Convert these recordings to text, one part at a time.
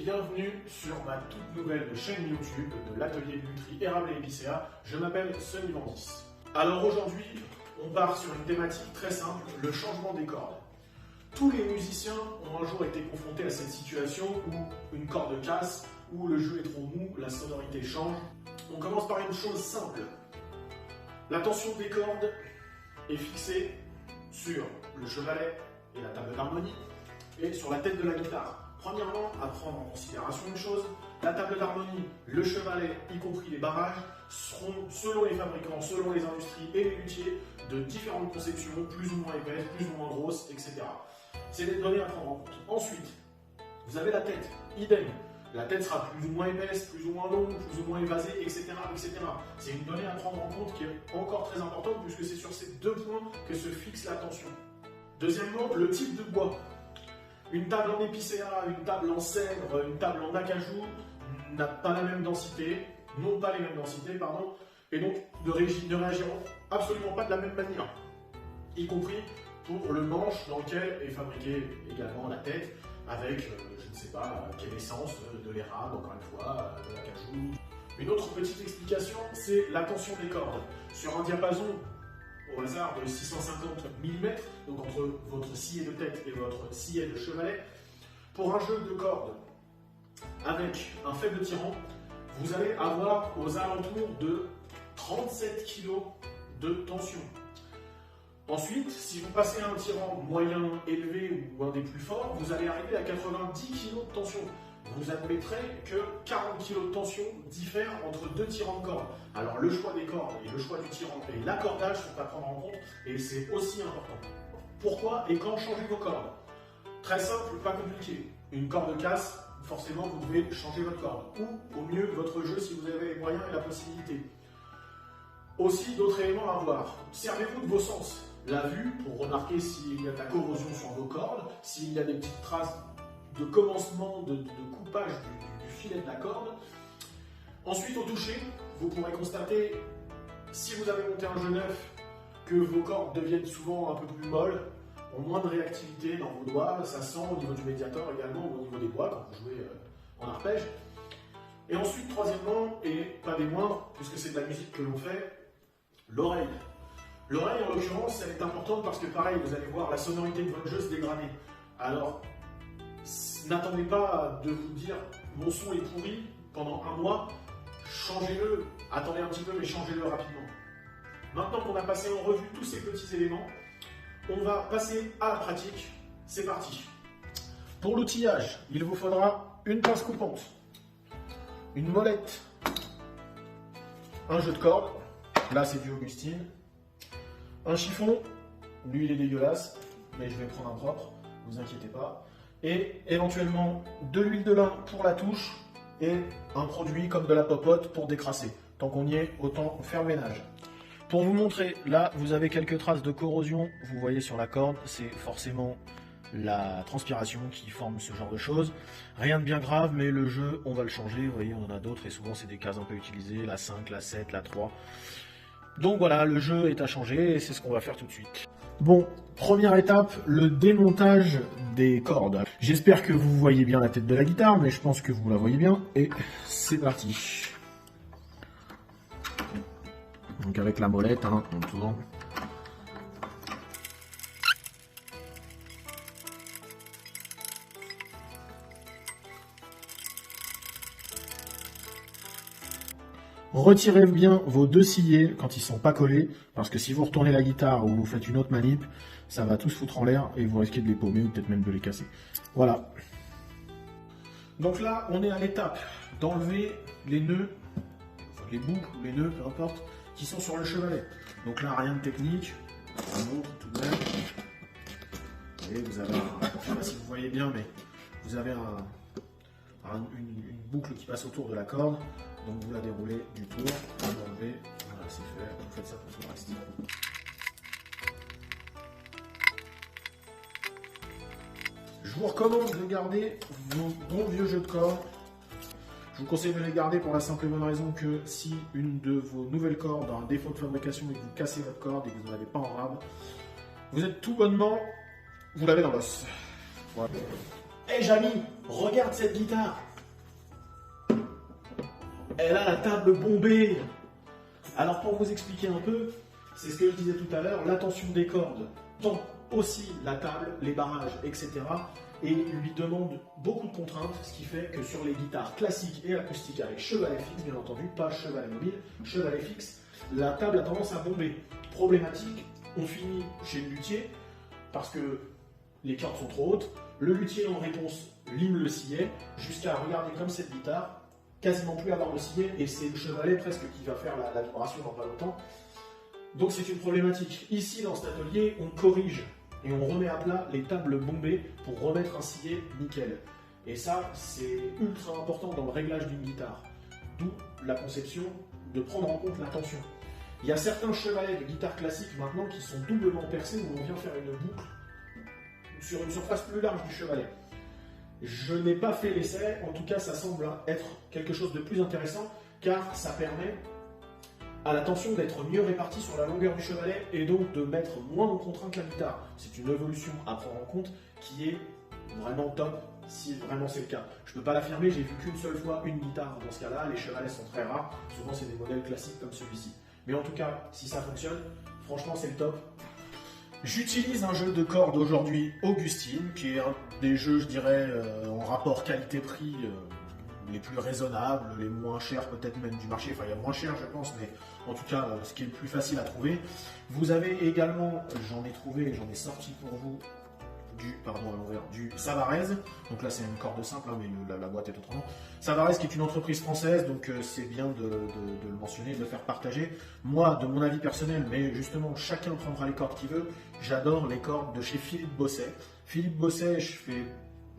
bienvenue sur ma toute nouvelle chaîne YouTube de l'atelier de lutherie Érable et Épicéa. Je m'appelle Sonny Vandis. Alors aujourd'hui, on part sur une thématique très simple, le changement des cordes. Tous les musiciens ont un jour été confrontés à cette situation où une corde casse, où le jeu est trop mou, la sonorité change. On commence par une chose simple. La tension des cordes est fixée sur le chevalet et la table d'harmonie et sur la tête de la guitare. Premièrement, à prendre en considération une chose, la table d'harmonie, le chevalet, y compris les barrages, seront, selon les fabricants, selon les industries et les luthiers, de différentes conceptions, plus ou moins épaisses, plus ou moins grosses, etc. C'est des données à prendre en compte. Ensuite, vous avez la tête, idem. La tête sera plus ou moins épaisse, plus ou moins longue, plus ou moins évasée, etc. etc. C'est une donnée à prendre en compte qui est encore très importante puisque c'est sur ces deux points que se fixe la tension. Deuxièmement, le type de bois. Une table en épicéa, une table en cèdre, une table en acajou n'a pas la même densité, n'ont pas les mêmes densités, pardon, et donc ne réagiront absolument pas de la même manière, y compris pour le manche dans lequel est fabriquée également la tête, avec, je ne sais pas, quelle essence, de l'érable, encore une fois, de l'acajou. Une autre petite explication, c'est la tension des cordes. Sur un diapason, au hasard de 650 mm, donc entre votre sillet de tête et votre sillet de chevalet, pour un jeu de cordes avec un faible tirant, vous allez avoir aux alentours de 37 kg de tension. Ensuite, si vous passez à un tirant moyen élevé ou un des plus forts, vous allez arriver à 90 kg de tension. Vous admettrez que 40 kg de tension diffèrent entre deux tirants de cordes. Alors le choix des cordes et le choix du tirant et l'accordage sont à prendre en compte et c'est aussi important. Pourquoi et quand changer vos cordes? Très simple, pas compliqué. Une corde casse, forcément vous devez changer votre corde. Ou au mieux votre jeu si vous avez les moyens et la possibilité. Aussi d'autres éléments à voir. Servez-vous de vos sens. La vue pour remarquer s'il y a de la corrosion sur vos cordes, s'il y a des petites traces de commencement de coupage du filet de la corde. Ensuite, au toucher, vous pourrez constater, si vous avez monté un jeu neuf, que vos cordes deviennent souvent un peu plus molles, ont moins de réactivité dans vos doigts, ça sent au niveau du médiator également, ou au niveau des doigts quand vous jouez en arpège. Et ensuite, troisièmement, et pas des moindres, puisque c'est de la musique que l'on fait, l'oreille. L'oreille, en l'occurrence, elle est importante parce que pareil, vous allez voir la sonorité de votre jeu se dégrader. Alors, n'attendez pas de vous dire mon son est pourri pendant un mois, changez-le, attendez un petit peu mais changez-le rapidement. Maintenant qu'on a passé en revue tous ces petits éléments, on va passer à la pratique, c'est parti. Pour l'outillage, il vous faudra une pince coupante, une molette, un jeu de cordes, là c'est du Augustine, un chiffon, lui il est dégueulasse, mais je vais prendre un propre, ne vous inquiétez pas. Et éventuellement de l'huile de lin pour la touche et un produit comme de la popote pour décrasser. Tant qu'on y est, autant faire ménage. Pour vous montrer, là vous avez quelques traces de corrosion, vous voyez sur la corde, c'est forcément la transpiration qui forme ce genre de choses. Rien de bien grave, mais le jeu, on va le changer, vous voyez, on en a d'autres et souvent c'est des cases un peu utilisées, la 5, la 7, la 3. Donc voilà, le jeu est à changer et c'est ce qu'on va faire tout de suite. Bon, première étape, le démontage des cordes. J'espère que vous voyez bien la tête de la guitare, mais je pense que vous la voyez bien. Et c'est parti. Donc avec la molette, on tourne. Retirez bien vos deux sillets quand ils ne sont pas collés, parce que si vous retournez la guitare ou vous faites une autre manip, ça va tous foutre en l'air et vous risquez de les paumer ou peut-être même de les casser. Voilà. Donc là, on est à l'étape d'enlever les nœuds, enfin les boucles ou les nœuds, peu importe, qui sont sur le chevalet. Donc là, rien de technique, un montre tout de même. Et vous avez, je ne sais pas si vous voyez bien, mais vous avez une boucle qui passe autour de la corde. Donc vous la déroulez du tour, vous l'enlevez, voilà c'est fait, vous faites ça pour tout le reste. Je vous recommande de garder vos bons vieux jeux de cordes. Je vous conseille de les garder pour la simple et bonne raison que si une de vos nouvelles cordes a un défaut de fabrication et que vous cassez votre corde et que vous n'en avez pas en rab, vous êtes tout bonnement, vous l'avez dans l'os. Voilà. Hey Jamy, regarde cette guitare. elle a la table bombée. Alors pour vous expliquer un peu, c'est ce que je disais tout à l'heure, la tension des cordes tend aussi la table, les barrages, etc. et lui demande beaucoup de contraintes, ce qui fait que sur les guitares classiques et acoustiques avec chevalet fixe, bien entendu, pas chevalet mobile, chevalet fixe, la table a tendance à bomber. Problématique, on finit chez le luthier parce que les cordes sont trop hautes, le luthier en réponse lime le sillet, jusqu'à regarder comme cette guitare, quasiment plus avoir de sillet, et c'est le chevalet presque qui va faire la vibration dans pas longtemps. Donc c'est une problématique. Ici, dans cet atelier, on corrige et on remet à plat les tables bombées pour remettre un sillet nickel. Et ça, c'est ultra important dans le réglage d'une guitare. D'où la conception de prendre en compte la tension. Il y a certains chevalets de guitare classique maintenant qui sont doublement percés où on vient faire une boucle sur une surface plus large du chevalet. Je n'ai pas fait l'essai, en tout cas ça semble être quelque chose de plus intéressant car ça permet à la tension d'être mieux répartie sur la longueur du chevalet et donc de mettre moins en contrainte la guitare. C'est une évolution à prendre en compte qui est vraiment top si vraiment c'est le cas. Je ne peux pas l'affirmer, j'ai vu qu'une seule fois une guitare dans ce cas-là, les chevalets sont très rares, souvent c'est des modèles classiques comme celui-ci. Mais en tout cas, si ça fonctionne, franchement c'est le top. J'utilise un jeu de cordes aujourd'hui, Augustine, qui est un des jeux, je dirais, en rapport qualité-prix les plus raisonnables, les moins chers peut-être même du marché. Enfin, il y a moins cher, je pense, mais en tout cas, ce qui est le plus facile à trouver. Vous avez également, j'en ai trouvé et j'en ai sorti pour vous, du Savarez. Donc là, c'est une corde simple, hein, mais la boîte est autrement. Savarez, qui est une entreprise française, donc c'est bien de le mentionner, de le faire partager. Moi, de mon avis personnel, mais justement, chacun prendra les cordes qu'il veut, j'adore les cordes de chez Philippe Bosset. Philippe Bosset, je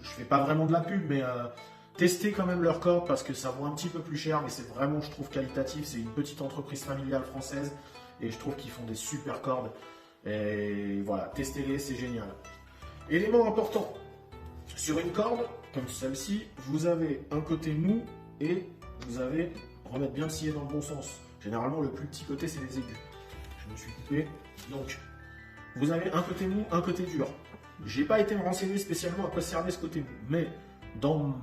fais pas vraiment de la pub, mais testez quand même leurs cordes parce que ça vaut un petit peu plus cher, mais c'est vraiment, je trouve, qualitatif. C'est une petite entreprise familiale française et je trouve qu'ils font des super cordes. Et voilà, testez-les, c'est génial. Élément important, sur une corde comme celle-ci, vous avez un côté mou et vous avez, remettre bien le sillet dans le bon sens. Généralement, le plus petit côté, c'est les aigus. Je me suis coupé. Donc, vous avez un côté mou, un côté dur. J'ai pas été me renseigner spécialement à quoi servait ce côté mou, mais dans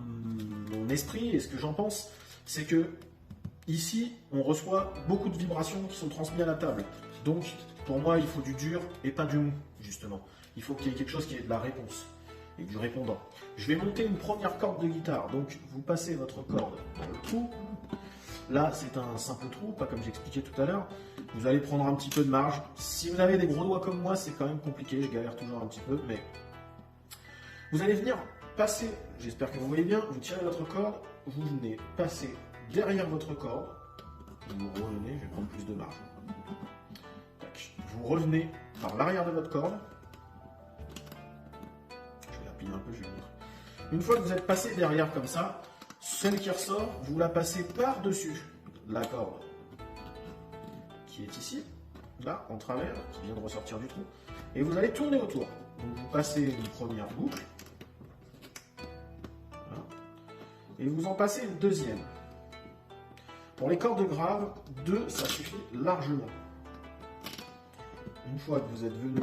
mon esprit et ce que j'en pense, c'est que ici, on reçoit beaucoup de vibrations qui sont transmises à la table. Donc, pour moi, il faut du dur et pas du mou, justement. Il faut qu'il y ait quelque chose qui ait de la réponse et du répondant. Je vais monter une première corde de guitare. Donc, vous passez votre corde dans le trou. Là, c'est un simple trou, pas comme j'expliquais tout à l'heure. Vous allez prendre un petit peu de marge. Si vous avez des gros doigts comme moi, c'est quand même compliqué. Je galère toujours un petit peu, mais vous allez venir passer, j'espère que vous voyez bien, vous tirez votre corde, vous venez passer derrière votre corde, vous revenez, je vais prendre plus de marge. Tac. Vous revenez par l'arrière de votre corde. Je vais la plier un peu, je vais vous montrer. Une fois que vous êtes passé derrière comme ça, celle qui ressort, vous la passez par-dessus la corde qui est ici, là, en travers, qui vient de ressortir du trou, et vous allez tourner autour. Donc vous passez une première boucle, voilà, et vous en passez une deuxième. Pour les cordes graves, 2, ça suffit largement. Une fois que vous êtes venu,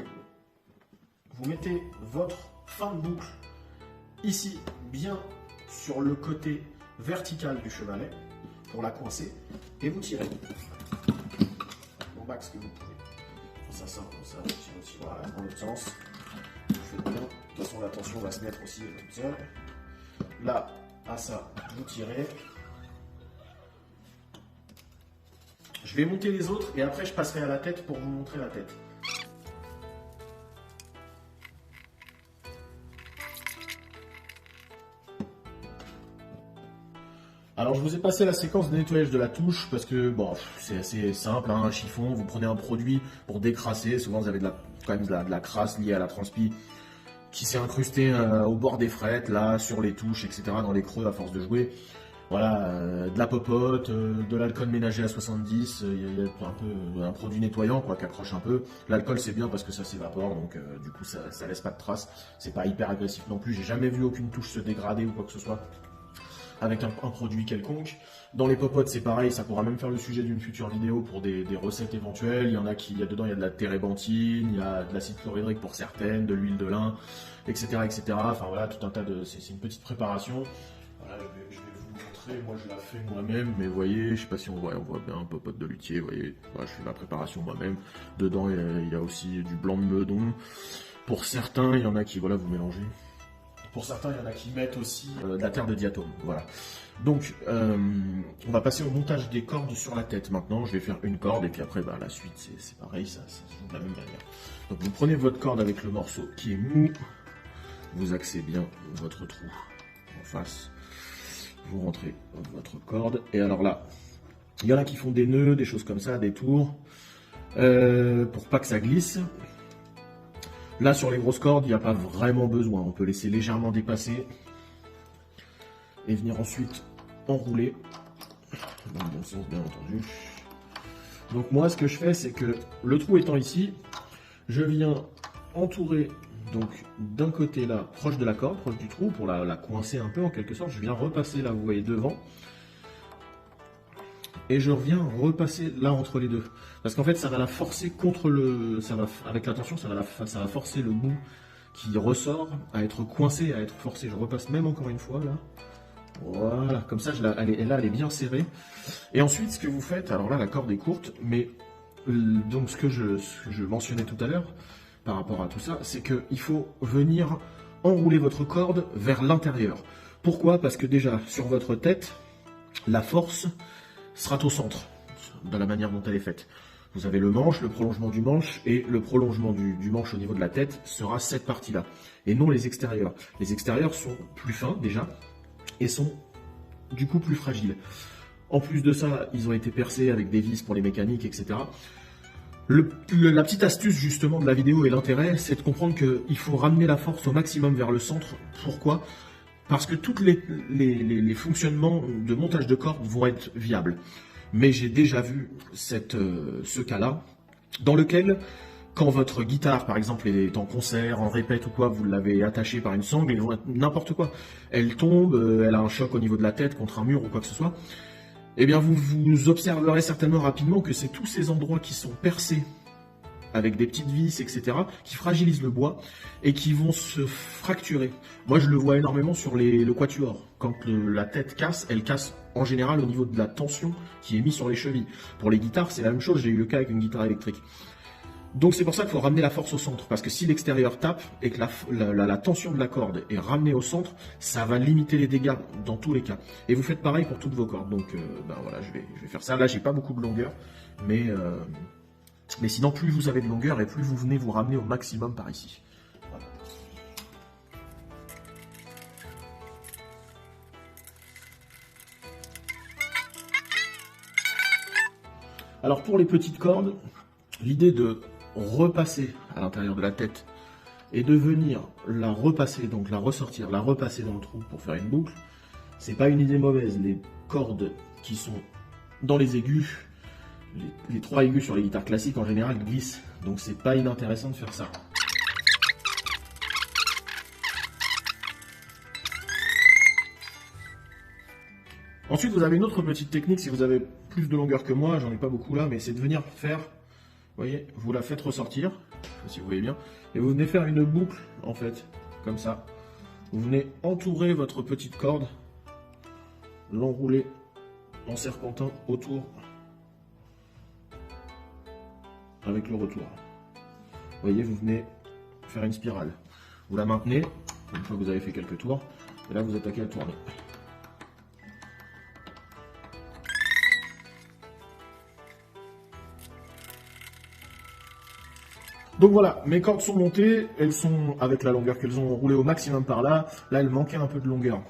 vous mettez votre fin de boucle ici, bien sur le côté vertical du chevalet, pour la coincer, et vous tirez au max que vous pouvez. Ça, vous tirez aussi, voilà, dans l'autre sens. Vous faites bien. De toute façon, la tension va se mettre aussi toute seule. Là, à ça, vous tirez. Je vais monter les autres et après je passerai à la tête pour vous montrer la tête. Alors je vous ai passé la séquence de nettoyage de la touche parce que bon, c'est assez simple, hein, un chiffon, vous prenez un produit pour décrasser, souvent vous avez quand même de la crasse liée à la transpi qui s'est incrustée au bord des frettes, là, sur les touches, etc., dans les creux à force de jouer. Voilà, de la popote, de l'alcool ménager à 70, il y a un peu un produit nettoyant quoi, qui accroche un peu. L'alcool c'est bien parce que ça s'évapore, donc du coup ça laisse pas de traces. C'est pas hyper agressif non plus, j'ai jamais vu aucune touche se dégrader ou quoi que ce soit avec un produit quelconque. Dans les popotes c'est pareil, ça pourra même faire le sujet d'une future vidéo pour des recettes éventuelles. Il y en a dedans il y a de la térébenthine, il y a de l'acide chlorhydrique pour certaines, de l'huile de lin, etc., etc. Enfin voilà, tout un tas de... C'est une petite préparation. Voilà, je vais vous montrer. montrer, moi je la fais moi-même, mais vous voyez, je sais pas si on voit bien un popote de luthier, vous voyez, voilà, je fais ma préparation moi-même. Dedans, il y a aussi du blanc de meudon. Pour certains, il y en a qui, voilà, vous mélangez. Pour certains, il y en a qui mettent aussi de la terre de diatome, voilà. Donc, on va passer au montage des cordes sur la tête. Maintenant, je vais faire une corde, et puis après, bah, la suite, c'est pareil, ça se joue de la même manière. Donc, vous prenez votre corde avec le morceau qui est mou, vous axez bien votre trou en face, vous rentrez votre corde, et alors là, il y en a qui font des nœuds, des choses comme ça, des tours, pour pas que ça glisse. Là, sur les grosses cordes, il n'y a pas vraiment besoin, on peut laisser légèrement dépasser, et venir ensuite enrouler, dans le bon sens bien entendu. Donc moi, ce que je fais, c'est que le trou étant ici, je viens entourer, donc d'un côté là, proche de la corde, proche du trou, pour la coincer un peu en quelque sorte. Je viens repasser là, vous voyez, devant. Et je reviens repasser là entre les deux. Parce qu'en fait, ça va la forcer contre le... avec la tension, ça va forcer le bout qui ressort à être coincé, à être forcé. Je repasse même encore une fois là. Voilà, comme ça, elle est bien serrée. Et ensuite, ce que vous faites, alors là, la corde est courte, mais donc ce que je mentionnais tout à l'heure, par rapport à tout ça, c'est qu'il faut venir enrouler votre corde vers l'intérieur. Pourquoi? Parce que déjà, sur votre tête, la force sera au centre, de la manière dont elle est faite. Vous avez le manche, le prolongement du manche, et le prolongement du manche au niveau de la tête sera cette partie-là, et non les extérieurs. Les extérieurs sont plus fins, déjà, et sont du coup plus fragiles. En plus de ça, ils ont été percés avec des vis pour les mécaniques, etc. La petite astuce justement de la vidéo et l'intérêt, c'est de comprendre qu'il faut ramener la force au maximum vers le centre. Pourquoi? Parce que tous les fonctionnements de montage de cordes vont être viables. Mais j'ai déjà vu ce cas-là, dans lequel, quand votre guitare, par exemple, est en concert, en répète ou quoi, vous l'avez attachée par une sangle, et n'importe quoi, elle tombe, elle a un choc au niveau de la tête contre un mur ou quoi que ce soit, eh bien vous observerez certainement rapidement que c'est tous ces endroits qui sont percés avec des petites vis, etc., qui fragilisent le bois et qui vont se fracturer. Moi, je le vois énormément sur le quatuor. Quand la tête casse, elle casse en général au niveau de la tension qui est mise sur les chevilles. Pour les guitares, c'est la même chose. J'ai eu le cas avec une guitare électrique. Donc c'est pour ça qu'il faut ramener la force au centre, parce que si l'extérieur tape et que la tension de la corde est ramenée au centre, ça va limiter les dégâts dans tous les cas. Et vous faites pareil pour toutes vos cordes. Donc ben voilà, je vais faire ça. Là, j'ai pas beaucoup de longueur, mais sinon, plus vous avez de longueur et plus vous venez vous ramener au maximum par ici. Voilà. Alors pour les petites cordes, l'idée de repasser à l'intérieur de la tête et de venir la repasser, donc la ressortir, la repasser dans le trou pour faire une boucle, c'est pas une idée mauvaise. Les cordes qui sont dans les aigus, les 3 aigus sur les guitares classiques en général glissent, donc c'est pas inintéressant de faire ça. Ensuite, vous avez une autre petite technique, si vous avez plus de longueur que moi, j'en ai pas beaucoup là, mais c'est de venir faire, vous voyez, vous la faites ressortir, je sais pas si vous voyez bien, et vous venez faire une boucle, en fait, comme ça. Vous venez entourer votre petite corde, l'enrouler en serpentin autour, avec le retour. Vous voyez, vous venez faire une spirale. Vous la maintenez, une fois que vous avez fait quelques tours, et là vous attaquez à tourner. Donc voilà, mes cordes sont montées, elles sont avec la longueur qu'elles ont roulé au maximum par là. Là, elles manquaient un peu de longueur.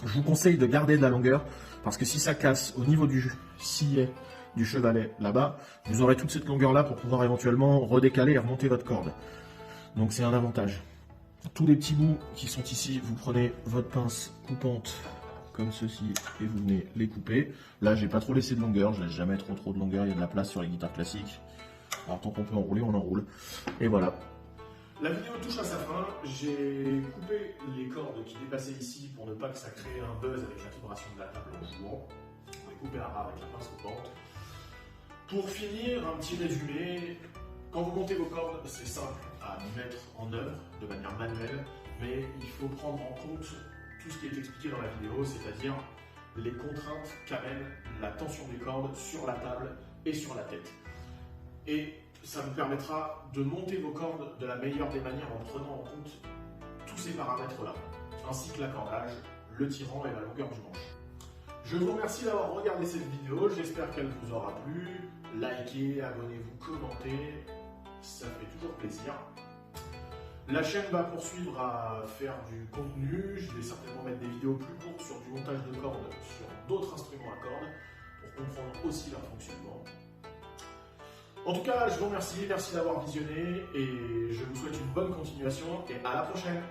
Je vous conseille de garder de la longueur, parce que si ça casse au niveau du sillet du chevalet là-bas, vous aurez toute cette longueur-là pour pouvoir éventuellement redécaler et remonter votre corde. Donc c'est un avantage. Tous les petits bouts qui sont ici, vous prenez votre pince coupante comme ceci et vous venez les couper. Là, j'ai pas trop laissé de longueur, je laisse jamais trop de longueur, il y a de la place sur les guitares classiques. Alors tant qu'on peut enrouler, on enroule. Et voilà. La vidéo touche à sa fin. J'ai coupé les cordes qui dépassaient ici pour ne pas que ça crée un buzz avec la vibration de la table en jouant. On les couper à ras avec la pince coupante. Pour finir, un petit résumé. Quand vous montez vos cordes, c'est simple à mettre en œuvre de manière manuelle, mais il faut prendre en compte tout ce qui est expliqué dans la vidéo, c'est-à-dire les contraintes qu'amène la tension des cordes sur la table et sur la tête. Et ça vous permettra de monter vos cordes de la meilleure des manières en prenant en compte tous ces paramètres-là, ainsi que l'accordage, le tirant et la longueur du manche. Je vous remercie d'avoir regardé cette vidéo, j'espère qu'elle vous aura plu. Likez, abonnez-vous, commentez, ça fait toujours plaisir. La chaîne va poursuivre à faire du contenu, je vais certainement mettre des vidéos plus courtes sur du montage de cordes, sur d'autres instruments à cordes, pour comprendre aussi leur fonctionnement. En tout cas, je vous remercie, merci d'avoir visionné et je vous souhaite une bonne continuation et à la prochaine.